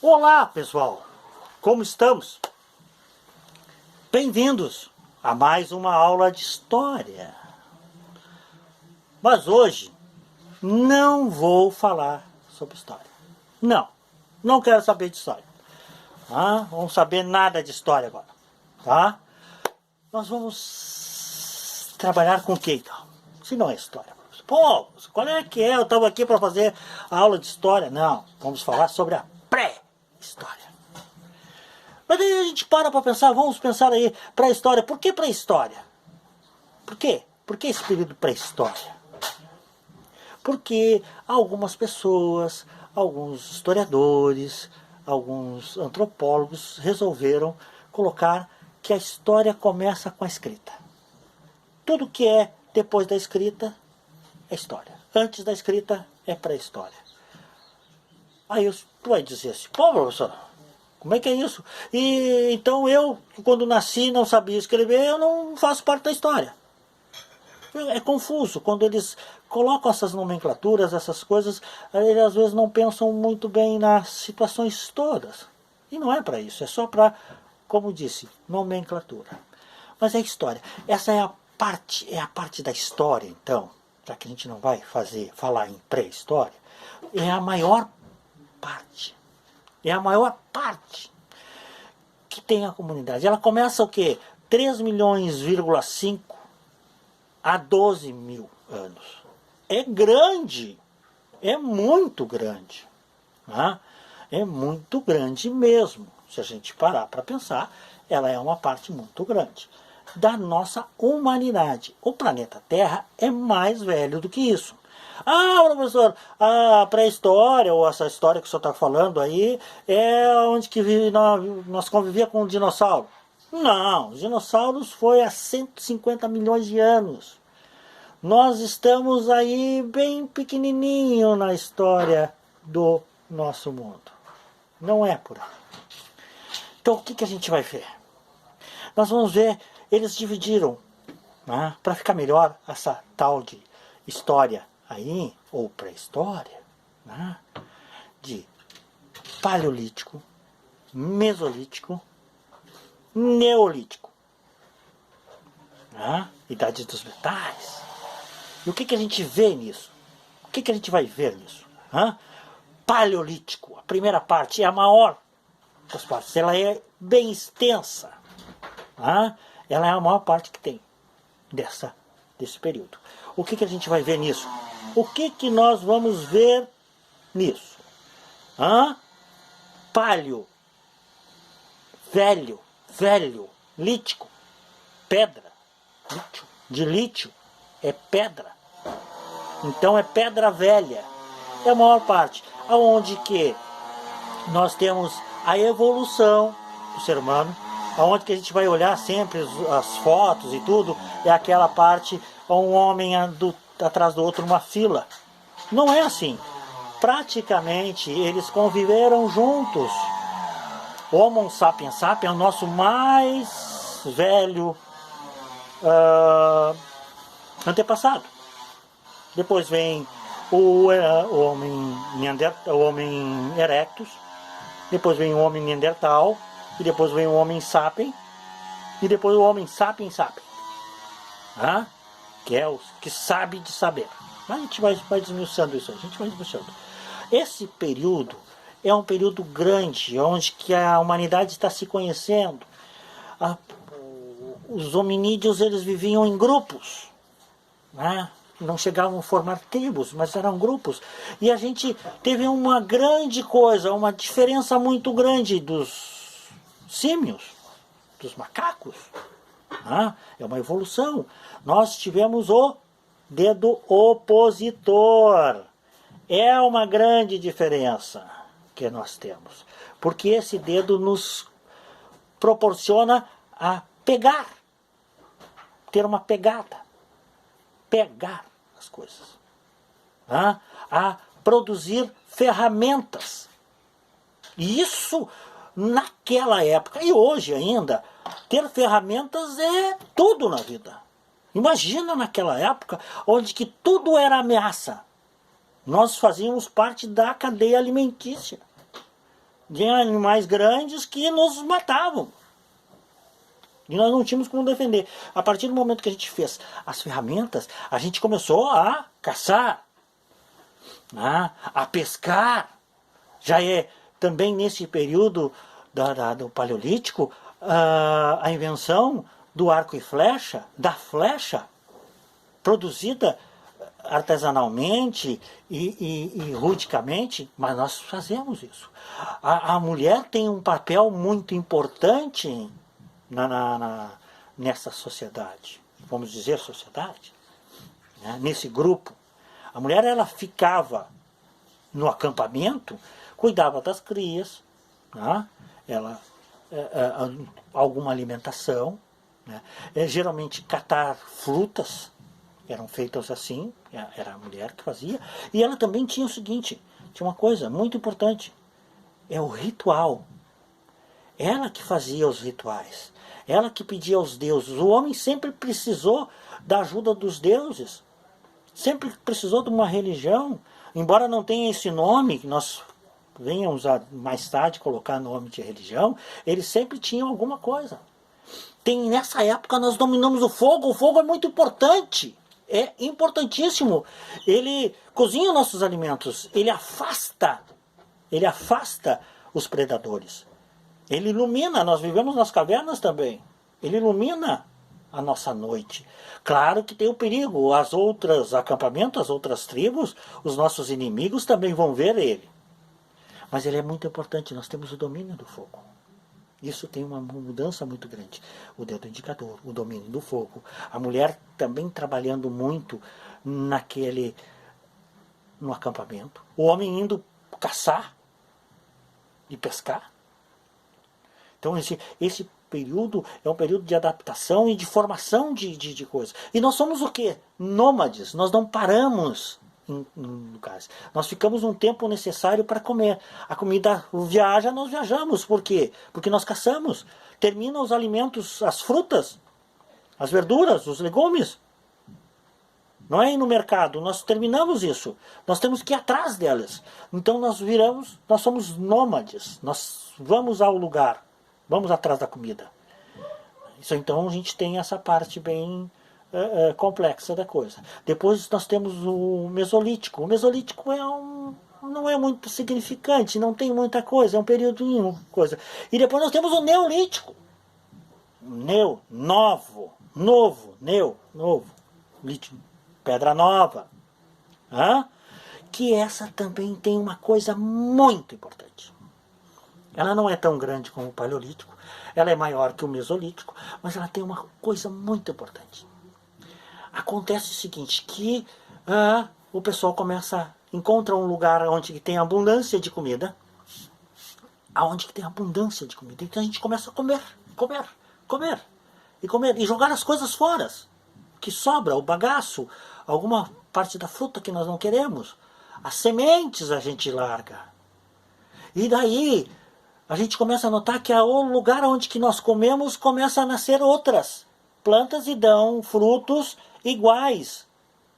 Olá, pessoal! Como estamos? Bem-vindos a mais uma aula de história. Mas hoje não vou falar sobre história. Não quero saber de história. Vamos saber nada de história agora. Tá? Nós vamos trabalhar com o que então? Se não é história. Pô, qual é que é? Eu estava aqui para fazer a aula de história. Não, vamos falar sobre a pré-história. Mas aí a gente para pensar, vamos pensar aí, pré-história. Por que pré-história? Por quê? Por que esse período pré-história? Porque algumas pessoas, alguns historiadores, alguns antropólogos resolveram colocar que a história começa com a escrita. Tudo que é depois da escrita é história. Antes da escrita é pré-história. Aí tu vai dizer assim, pô, professor, como é que é isso? E então eu, quando nasci, não sabia escrever, eu não faço parte da história. É confuso, quando eles colocam essas nomenclaturas, essas coisas, eles às vezes não pensam muito bem nas situações todas. E não é para isso, é só para, como disse, nomenclatura. Mas é história. Essa é a parte da história, então, já que a gente não vai falar em pré-história, é a maior parte. É a maior parte que tem a comunidade. Ela começa o quê? 3 milhões,5 a 12 mil anos. É grande. É muito grande. É muito grande mesmo. Se a gente parar para pensar, ela é uma parte muito grande da nossa humanidade. O planeta Terra é mais velho do que isso. Professor, a pré-história, ou essa história que o senhor está falando aí, é onde que nós convivia com o dinossauro. Não, os dinossauros foi há 150 milhões de anos. Nós estamos aí bem pequenininho na história do nosso mundo. Não é por aí. Então o que a gente vai ver? Nós vamos ver, eles dividiram, para ficar melhor, essa tal de história aí, ou pré-história, de paleolítico, mesolítico, neolítico, idade dos metais. E o que a gente vê nisso? O que a gente vai ver nisso? Paleolítico, a primeira parte é a maior das partes, ela é bem extensa. Ela é a maior parte que tem desse período. O que a gente vai ver nisso? O que nós vamos ver nisso? Palio, velho, lítico, pedra, lítio, de lítio é pedra. Então é pedra velha. É a maior parte. Aonde que nós temos a evolução do ser humano, aonde que a gente vai olhar sempre as fotos e tudo, é aquela parte, um homem atrás do outro numa fila. Não é assim. Praticamente eles conviveram juntos. O Homo sapiens sapiens é o nosso mais velho antepassado. Depois vem o homem erectus, depois vem o homem neandertal, e depois vem o homem sapiens, e depois o homem sapiens sapiens, que é o que sabe de saber. Mas a gente vai desmiuçando isso, Esse período é um período grande, onde que a humanidade está se conhecendo. Os hominídeos, eles viviam em grupos, não chegavam a formar tribos, mas eram grupos. E a gente teve uma grande coisa, uma diferença muito grande dos símios, dos macacos. É uma evolução. Nós tivemos o dedo opositor. É uma grande diferença que nós temos. Porque esse dedo nos proporciona a pegar. Ter uma pegada. Pegar as coisas. A produzir ferramentas. E isso, naquela época, e hoje ainda, ter ferramentas é tudo na vida. Imagina naquela época, onde que tudo era ameaça. Nós fazíamos parte da cadeia alimentícia. de animais grandes que nos matavam. E nós não tínhamos como defender. A partir do momento que a gente fez as ferramentas, a gente começou a caçar, né, a pescar. Já é também nesse período do Paleolítico a invenção do arco e flecha, da flecha, produzida artesanalmente e rudicamente, mas nós fazemos isso. A mulher tem um papel muito importante nessa sociedade, vamos dizer sociedade, né? Nesse grupo. A mulher, ela ficava no acampamento, cuidava das crias, né? Ela alguma alimentação, né? Geralmente catar frutas eram feitas assim, era a mulher que fazia, e ela também tinha o seguinte, tinha uma coisa muito importante, é o ritual. Ela que fazia os rituais, ela que pedia aos deuses. O homem sempre precisou da ajuda dos deuses, sempre precisou de uma religião, embora não tenha esse nome, que nós venhamos a mais tarde colocar nome de religião, eles sempre tinham alguma coisa. Nessa época nós dominamos o fogo é muito importante. É importantíssimo. Ele cozinha nossos alimentos, ele afasta os predadores. Ele ilumina, nós vivemos nas cavernas também. Ele ilumina a nossa noite. Claro que tem o perigo, as outras acampamentos, as outras tribos, os nossos inimigos também vão ver ele. Mas ele é muito importante, nós temos o domínio do fogo. Isso tem uma mudança muito grande. O dedo indicador, o domínio do fogo. A mulher também trabalhando muito no acampamento. O homem indo caçar e pescar. Então esse período é um período de adaptação e de formação de coisas. E nós somos o quê? Nômades. Nós não paramos em lugares. Nós ficamos um tempo necessário para comer. A comida viaja, nós viajamos. Por quê? Porque nós caçamos. Terminam os alimentos, as frutas, as verduras, os legumes. Não é ir no mercado, nós terminamos isso. Nós temos que ir atrás delas. Então nós somos nômades. Nós vamos ao lugar, vamos atrás da comida. Isso, então a gente tem essa parte bem complexa da coisa. Depois nós temos o Mesolítico. O Mesolítico não é muito significante, não tem muita coisa, é um período coisa. E depois nós temos o Neolítico. Novo. Lítico, pedra nova. Que essa também tem uma coisa muito importante. Ela não é tão grande como o Paleolítico, ela é maior que o Mesolítico, mas ela tem uma coisa muito importante. Acontece o seguinte, que o pessoal encontra um lugar onde tem abundância de comida, então a gente começa a comer, e jogar as coisas fora, que sobra, o bagaço, alguma parte da fruta que nós não queremos, as sementes a gente larga, e daí a gente começa a notar que o lugar onde que nós comemos começa a nascer outras plantas e dão frutos iguais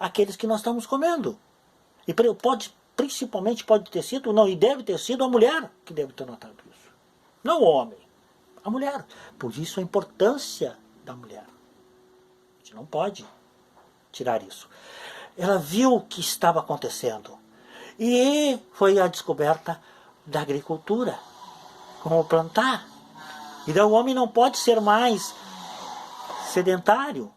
àqueles que nós estamos comendo. E principalmente pode ter sido, e deve ter sido a mulher que deve ter notado isso. Não o homem, a mulher. Por isso a importância da mulher. A gente não pode tirar isso. Ela viu o que estava acontecendo. E foi a descoberta da agricultura. Como plantar. E daí o homem não pode ser mais sedentário.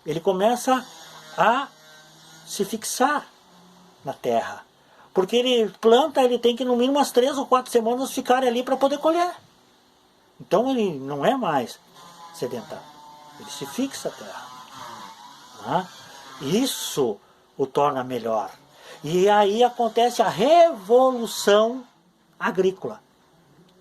Ele começa a se fixar na terra. Porque ele planta, ele tem que no mínimo umas 3 ou 4 semanas ficar ali para poder colher. Então ele não é mais sedentário. Ele se fixa à terra. Isso o torna melhor. E aí acontece a revolução agrícola.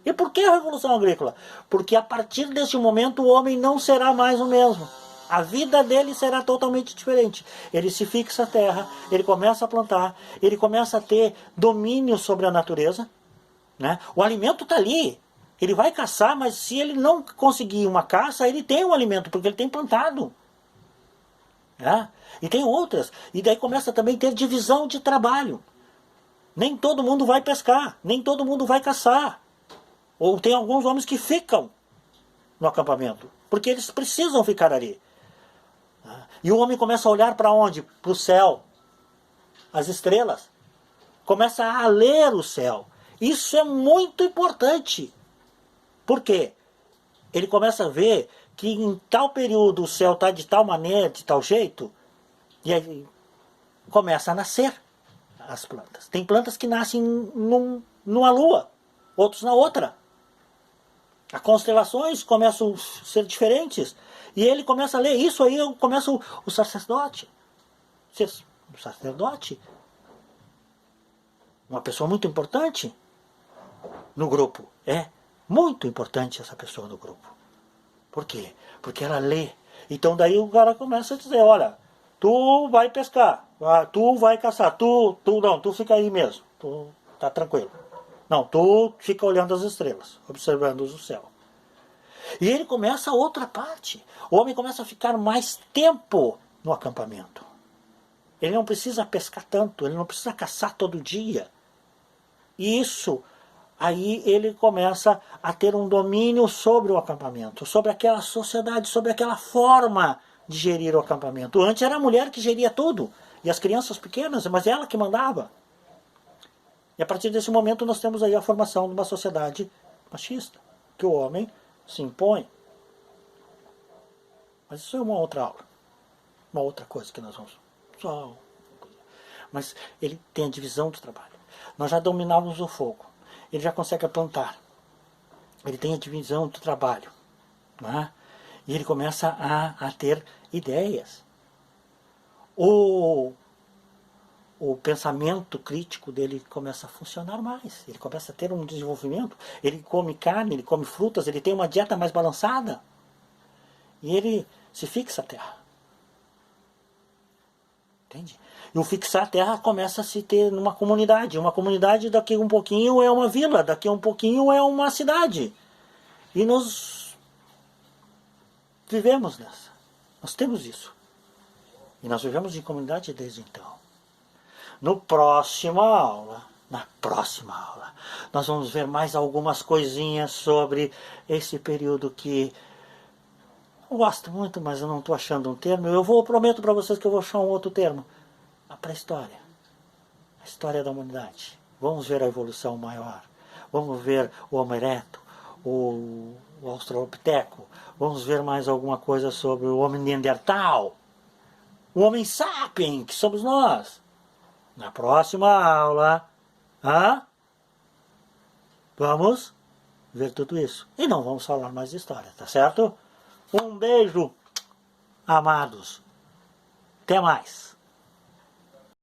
E por que a revolução agrícola? Porque a partir desse momento o homem não será mais o mesmo. A vida dele será totalmente diferente. Ele se fixa à terra, ele começa a plantar, ele começa a ter domínio sobre a natureza. Né? O alimento está ali. Ele vai caçar, mas se ele não conseguir uma caça, ele tem um alimento, porque ele tem plantado. Né? E tem outras. E daí começa também a ter divisão de trabalho. Nem todo mundo vai pescar, nem todo mundo vai caçar. Ou tem alguns homens que ficam no acampamento, porque eles precisam ficar ali. E o homem começa a olhar para onde? Para o céu, as estrelas. Começa a ler o céu. Isso é muito importante. Por quê? Ele começa a ver que em tal período o céu está de tal maneira, de tal jeito, e aí começa a nascer as plantas. Tem plantas que nascem numa lua, outros na outra. As constelações começam a ser diferentes. E ele começa a ler isso, aí começa o sacerdote. O sacerdote, uma pessoa muito importante no grupo. É muito importante essa pessoa no grupo. Por quê? Porque ela lê. Então daí o cara começa a dizer, olha, tu vai pescar, tu vai caçar, tu fica aí mesmo, tu tá tranquilo. Não, tu fica olhando as estrelas, observando o céu. E ele começa a outra parte. O homem começa a ficar mais tempo no acampamento. Ele não precisa pescar tanto, ele não precisa caçar todo dia. E isso, aí ele começa a ter um domínio sobre o acampamento, sobre aquela sociedade, sobre aquela forma de gerir o acampamento. Antes era a mulher que geria tudo, e as crianças pequenas, mas ela que mandava. E a partir desse momento nós temos aí a formação de uma sociedade machista, que o homem se impõe. Mas isso é uma outra aula. Uma outra coisa que nós vamos... Mas ele tem a divisão do trabalho. Nós já dominamos o fogo. Ele já consegue plantar. Ele tem a divisão do trabalho. Não é? E ele começa a ter ideias. O pensamento crítico dele começa a funcionar mais. Ele começa a ter um desenvolvimento. Ele come carne, ele come frutas, ele tem uma dieta mais balançada. E ele se fixa à terra. Entende? E o fixar a terra começa a se ter numa comunidade. Uma comunidade daqui a um pouquinho é uma vila, daqui a um pouquinho é uma cidade. E nós vivemos nessa. Nós temos isso. E nós vivemos em comunidade desde então. Na próxima aula, nós vamos ver mais algumas coisinhas sobre esse período que eu gosto muito, mas eu não estou achando um termo. Prometo para vocês que eu vou achar um outro termo. A pré-história. A história da humanidade. Vamos ver a evolução maior. Vamos ver o Homo erectus, o Australopiteco. Vamos ver mais alguma coisa sobre o Homem Neandertal. O Homem Sapien, que somos nós. Na próxima aula, vamos ver tudo isso. E não vamos falar mais de história, tá certo? Um beijo, amados. Até mais.